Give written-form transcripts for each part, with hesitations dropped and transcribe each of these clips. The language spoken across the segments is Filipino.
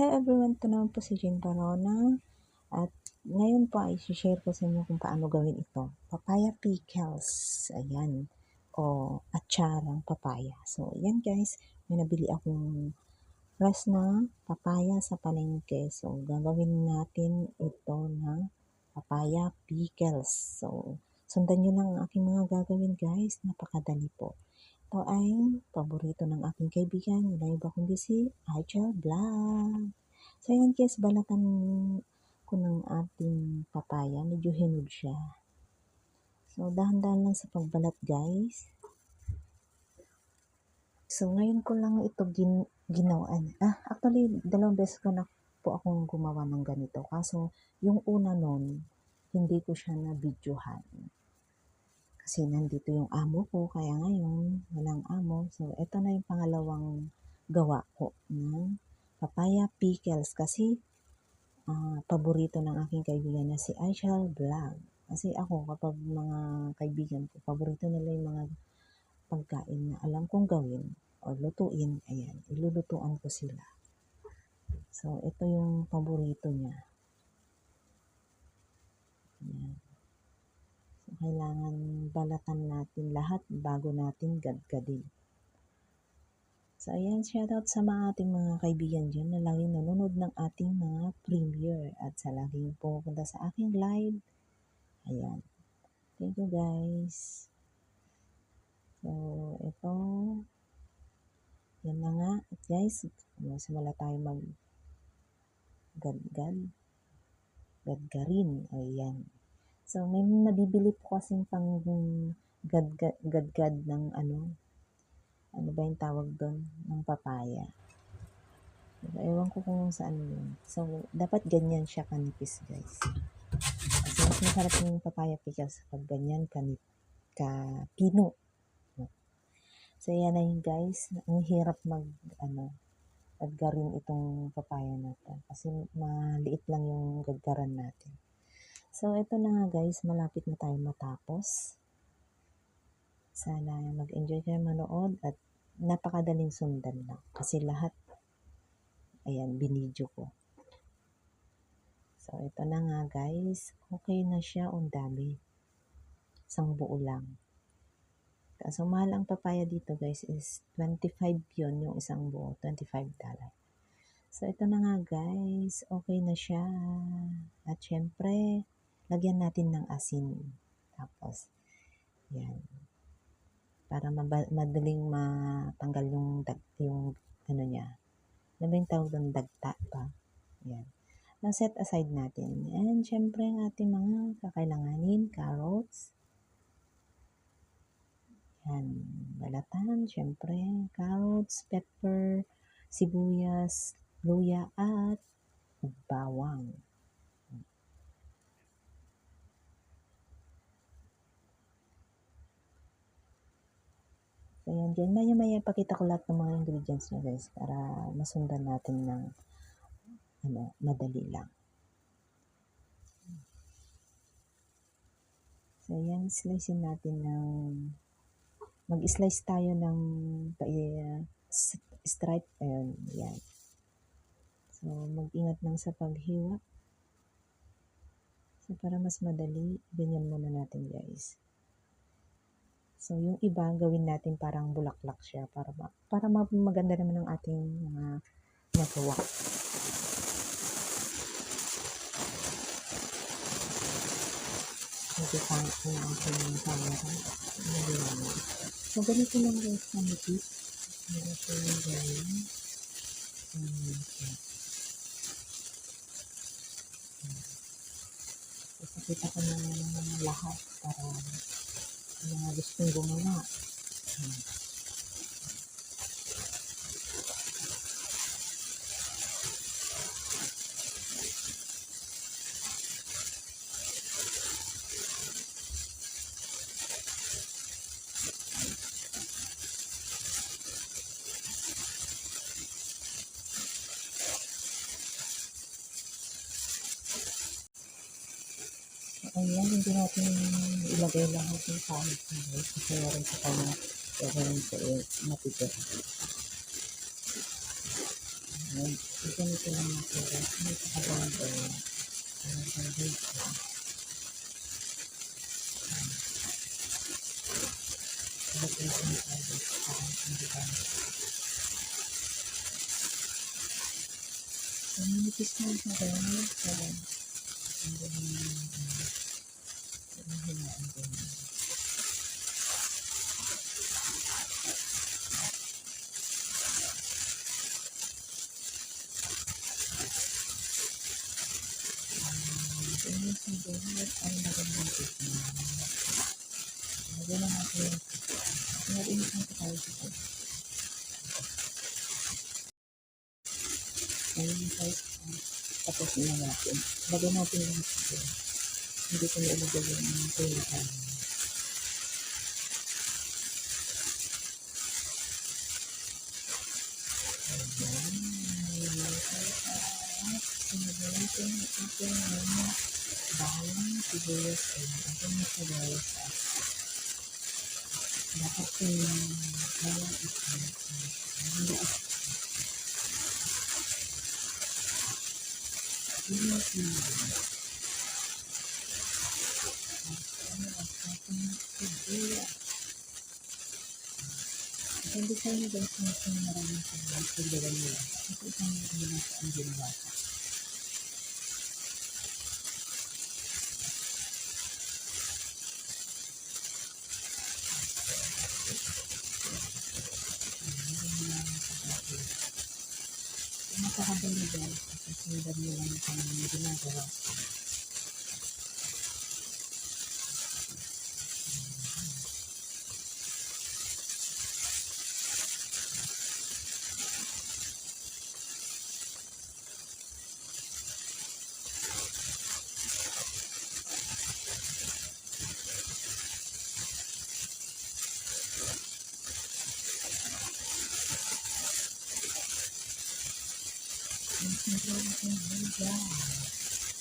everyone, ito naman po si Jane Barona at ngayon po ay share ko sa inyo kung paano gawin ito. Papaya pickles, ayan, o atsarang papaya. So, ayan guys, may nabili akong fresh na papaya sa palengke. So, gagawin natin ito na papaya pickles. So, sundan nyo lang ang aking mga gagawin guys, napakadali po. Ito ay paborito ng aking kaibigan, wala iba kundi si Rachel Vlog. So ayan guys, balatan ko ng ating papaya, medyo hinog siya. So dahan-dahan lang sa pagbalat guys. So ngayon ko lang ito ginawaan. Actually, 2 beses ko na po akong gumawa ng ganito. Kaso yung una nun, hindi ko siya na-videohan. Kasi nandito yung amo ko, kaya ngayon walang amo. So, ito na yung pangalawang gawa ko ng papaya pickles. Kasi, paborito ng aking kaibigan na si Aishal Vlog. Kasi ako, kapag mga kaibigan ko, paborito nila yung mga pagkain na alam kong gawin o lutuin. Ayan, ilulutuan ko sila. So, ito yung paborito niya. Ayan. Kailangan balatan natin lahat bago natin gadgadin. So, ayan, shoutout sa mga ating mga kaibigan dyan na laging nanonood ng ating mga premiere at sa laging pumunta sa aking live. Ayan. Thank you, guys. So, ito. Yan na nga. At guys, simula tayo gadgarin. Ayan. So, may nabibili po kasing pang gadgad ng ano ba yung tawag doon? Ng papaya. So, ewan ko kung saan yun. So, dapat ganyan siya kanipis, guys. Kasi mas masarap yung papaya pickles pag ganyan kapino. So, yan na yun, guys. Ang hirap gadgarin itong papaya natin. Kasi maliit lang yung gadgaran natin. So, ito na nga guys, malapit na tayo matapos. Sana mag-enjoy kayo manood at napakadaling sundan lang. Kasi lahat, ayan, binidyo ko. So, ito na nga guys, okay na siya, ang dami. Isang buo lang. So, mahal ang papaya dito guys is 25 yun, yung isang buo, $25. So, ito na nga guys, okay na siya. At syempre, lagyan natin ng asin. Tapos, yan. Para madaling matanggal yung ano niya. Ano ba yung tawag ng dagta pa? Yan. Now, set aside natin. And, syempre, ang ating mga kakailanganin, carrots. Yan. Balatan, syempre, carrots, pepper, sibuyas, luya, at bawang. So, yan dyan. Maya-maya, pakita ko lahat ng mga ingredients nyo guys para masundan natin ng madali lang. So, yan. Slicein natin ng mag-slice tayo ng stripe. Ayan. Yan. So, mag-ingat lang sa paghiwa. So, para mas madali, ganyan muna natin guys. So, yung iba, gawin natin parang bulaklak siya para maganda naman ang ating mga nagawa. Medyo pangit ko na ang camera. So, ganito lang guys na nipis. Ganito yung gawin. So, pakita ko na lahat para mga gustong gumawa. Ayan, hindi natin ilagay lahat yung kahit guys kasi meron sa kanya gagawin ko matitira. Ganito lang natin guys. Hindi pa kabanda yun. Manipis na siya guys. Hindi hinaan din. Ini sebenarnya ang magandang tignan. Lagyan na natin. Narinig natin tayo dito. Ayun guys. Tapos na natin. Lagyan natin yung ito. Hindi ko na ilagay yung pilihan. Bawang sibuyas ay ito na sa guys. Dapat yung bawang ito hindi hindi kayo na guys na maraming sa pagdagan nila. Ito isang nila sa ang ginawa ko. Napakaganda guys kasi sundan nila na kanyang ginagawa.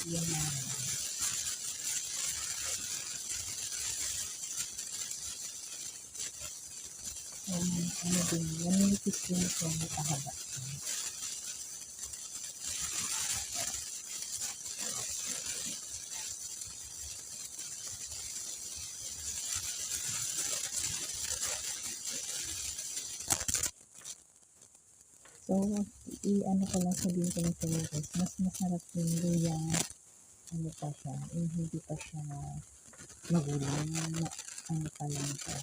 Yan na. Ano din, nanilipis din ito nakahaba. So, i-ano ko lang sabihin ko lang sa inyo guys, mas masarap yung luya, ano pa siya, yung hindi pa siya magulang, ano pa lang siya.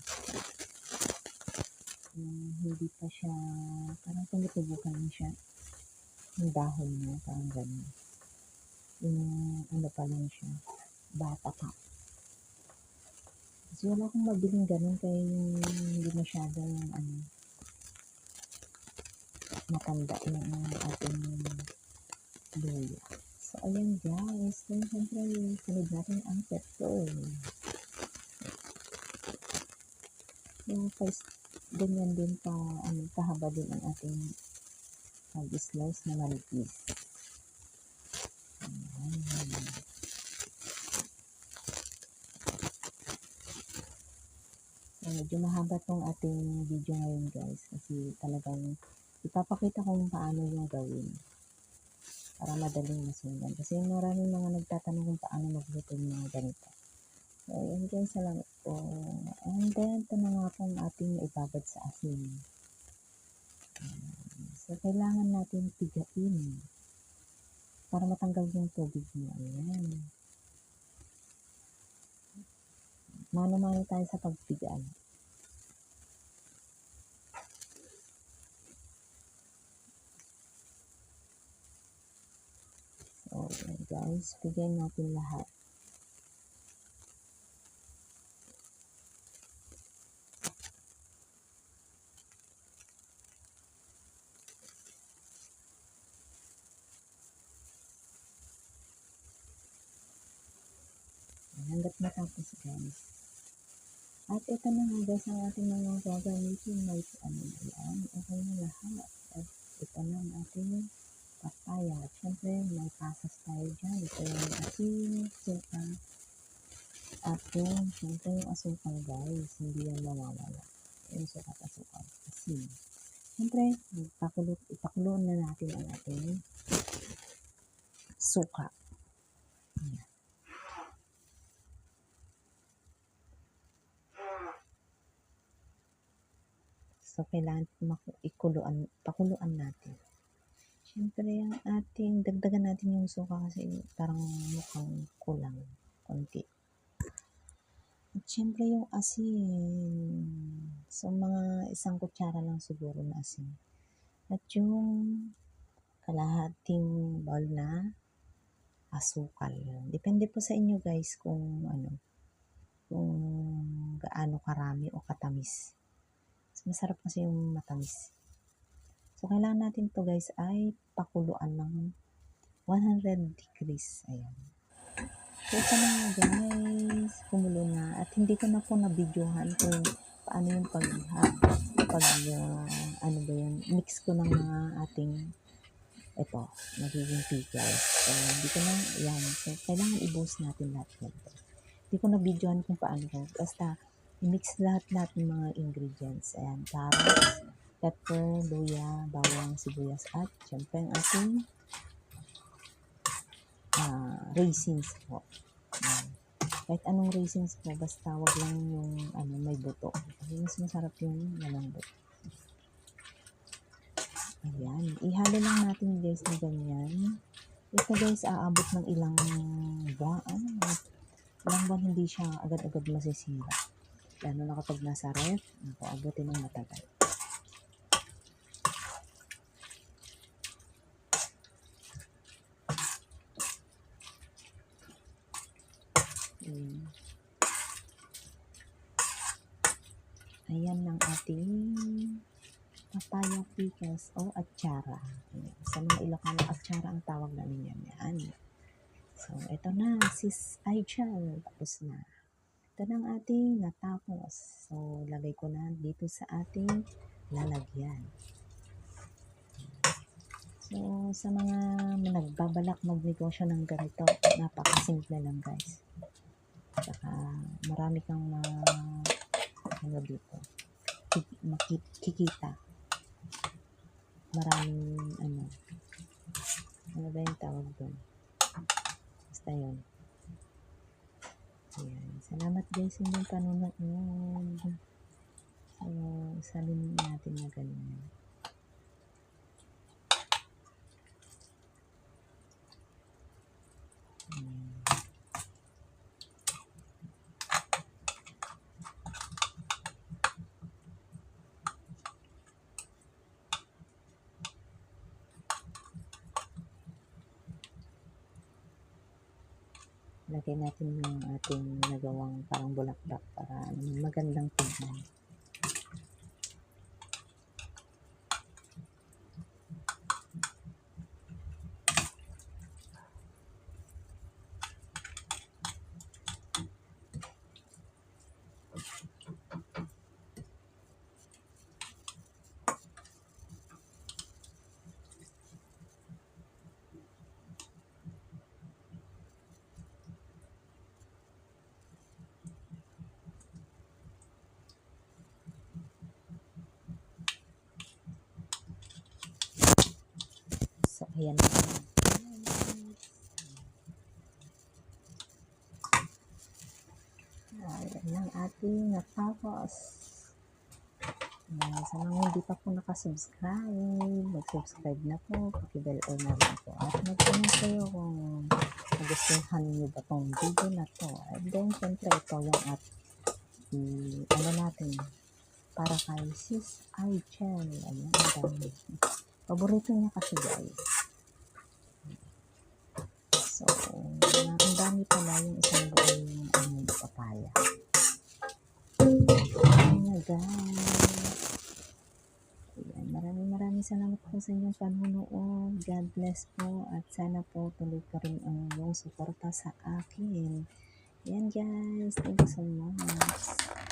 Hindi pa siya, parang tumutubukan siya, yung dahon niya, parang gano'n. Yung ano pa lang siya, bata pa. Kasi wala akong mabiling gano'n kaya hindi masyadong matanda yung ating luya. So, ayan guys. So, siyempre, sunod natin ang pepper. Yung guys, ganyan din pa, kahaba din ang ating mag-slice na manipis. So, medyo mahaba tong ating video ngayon guys. Kasi talagang ipapakita ko kung paano yung gawin. Para madaling masundan. Kasi maraming mga nagtatanong kung paano magluto ng mga ganito. So, ayan guys, salamat po. And then, ito na nga pong ating ibabad sa asin. So, kailangan natin pigain para matanggal yung tubig niya. Ayan. Mano-mano tayo sa pagpigaan. So, ayan guys, pigain natin lahat. Hanggat matapos guys. At ito na nga guys ang ating mga gagamitin. May yan. Okay na lahat. At ito na ang ating papaya. At syempre may pasas tayo dyan. Ito yung ating suka. At yung syempre yung asukal guys. Hindi yan mawawala. Yung suka at asukal. Asin. Siyempre, ipakulo na natin ang ating suka. Ayan. So, kailangan pakuluan natin. Siyempre, ang dagdagan natin yung suka kasi parang mukhang kulang konti. At siyempre yung asin. So, mga 1 kutsara lang siguro na asin. At yung kalahating bowl na asukal. Depende po sa inyo guys kung gaano karami o katamis. Masarap kasi yung matamis. So, kailangan natin to guys ay pakuluan ng 100 degrees. Ayan. So, ito na nga guys. Kumulo na. At hindi ko na po na-videohan kung paano yung mix ko ng mga ating nagiging pickles. So, hindi ko na, yan. So, kailangan i-boost natin lahat yan. Hindi ko na-videohan kung paano ko. Basta, i-mix lahat ng mga ingredients. Ayan, carrots, pepper, luya, bawang, sibuyas, at syempre ang ating raisins po. Ayan. Kahit anong raisins po, basta wag lang yung may buto. Kasi mas masarap yung malambot. Ayan, ihalo lang natin guys na ganyan. Ito guys, aabot ng ilang buwan. Ilang buwan hindi siya agad-agad masisira. Lalo na kapag nasa ref, abutin ng matagal. Ayan ang ating papaya pickles o atsara. Sa mga Ilocano, atsara ang tawag namin yan. Yan. So, ito na, sis Aichel. Tapos na. Ito na ang ating natapos. So, lagay ko na dito sa ating lalagyan. So, sa mga nagbabalak magnegosyo ng ganito, napakasimple lang guys. Saka, marami kang dito. Makikita. Maraming ano ba yung tawag doon? Basta yun. Ayan. Salamat guys sa inyong panonood. So, sabihin natin na ganyan. Lagay natin yung ating nagawang parang bulaklak para magandang tignan. So, ayan na. Ayan ang ating natapos. Sa mga hindi pa po nakasubscribe, mag-subscribe na po, paki-bell all na rin po. At mag-comment kayo kung nagustuhan niyo ba tong video na to. And then, syempre, ito yung natin, para kay Sis Aichel. Ayan, dami. Paborito niya kasi guys. So, ang dami pala yung isang buong papaya. Ayan guys. Ayan, maraming salamat po sa inyong panunood. God bless po at sana po tuloy pa rin ang inyong suporta sa akin. Ayan guys, thank you so much.